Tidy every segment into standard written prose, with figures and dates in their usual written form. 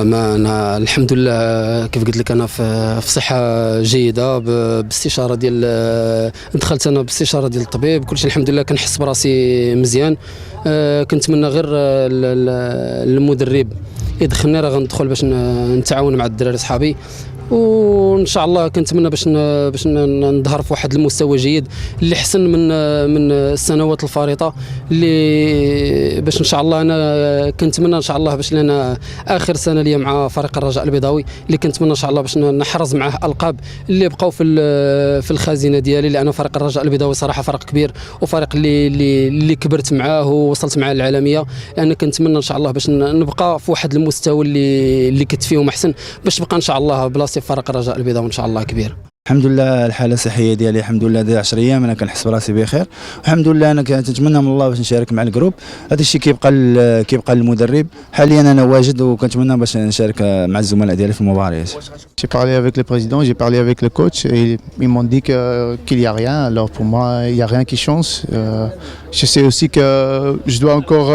ما أنا الحمد لله كيف قلت لك أنا في صحة جيدة باستشارة ديال دخلت أنا باستشارة ديال الطبيب كلشي الحمد لله كنحس براسي مزيان. كنتمنى غير المدرب يدخلني راه غندخل باش نتعاون مع الدراري صحابي وان شاء الله كنتمنى باش نظهر في واحد المستوى جيد اللي احسن من السنوات الفارطه اللي باش ان شاء الله انا كنتمنى ان شاء الله باش لنا اخر سنه ليا مع فريق الرجاء البيضاوي اللي كنتمنى ان شاء الله باش نحرز معاه القاب اللي بقاو في الخزينه ديالي لان فريق الرجاء البيضاوي صراحه فريق كبير وفريق اللي كبرت معاه ووصلت معاه للعالميه لان كنتمنى ان شاء الله باش نبقى في واحد المستوى اللي كنت فيهم احسن باش نبقى ان شاء الله بلاصتي في فريق الرجاء البيضاوي ان شاء الله كبير. الحمد لله الحاله الصحيه ديالي الحمد لله داير 10 ايام انا كنحس براسي بخير والحمد لله انا كنتمنى من الله باش نشارك مع الجروب. هذا الشيء كيبقى للمدرب. حاليا انا واجد وكنتمنى باش نشارك مع الزملاء ديالي في المباريات. J'ai parlé avec le président, j'ai parlé avec le coach et ils m'ont dit qu'il n'y a rien. Alors pour moi, il n'y a rien qui change. Je sais aussi que je dois encore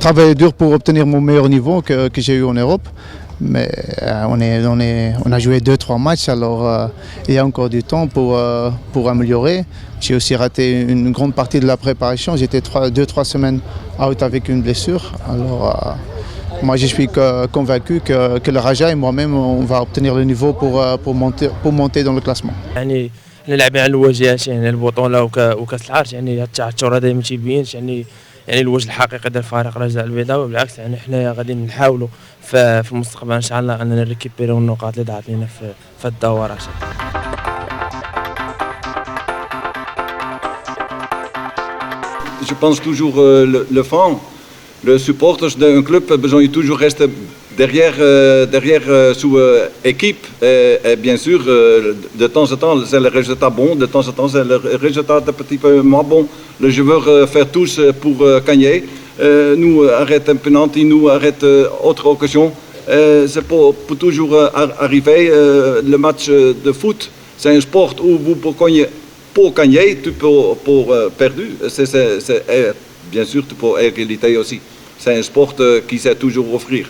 travailler dur pour obtenir mon meilleur niveau que j'ai eu en Europe. Mais on a joué 2-3 matchs, alors il y a encore du temps pour améliorer. J'ai aussi raté une grande partie de la préparation. J'étais 2-3 semaines out avec une blessure. Alors moi je suis convaincu que le Raja et moi-même on va obtenir le niveau pour monter dans le classement. يعني لاعبين على الواجهات يعني البطولة وكأس العرش يعني التعثر هذا ما تيبينش يعني الوجه الحقيقي ديال فريق الرجاء البيضاوي. بالعكس يعني حنايا غادي نحاولوا في المستقبل ان شاء الله اننا نريكيبيريو النقاط اللي ضاعت لنا في الدورات. Je pense toujours le fan, le supporter d'un club a besoin de toujours rester derrière sous équipe et bien sûr de temps en temps c'est le résultat bon, de temps en temps c'est le résultat un petit peu moins bon. Les joueurs faire tous pour gagner. Nous arrête un penalty, nous arrête autre occasion. C'est pour toujours arriver. Le match de foot, c'est un sport où vous pour gagner, tu pour perdu. C'est bien sûr pour égalité aussi. C'est un sport qui sait toujours offrir.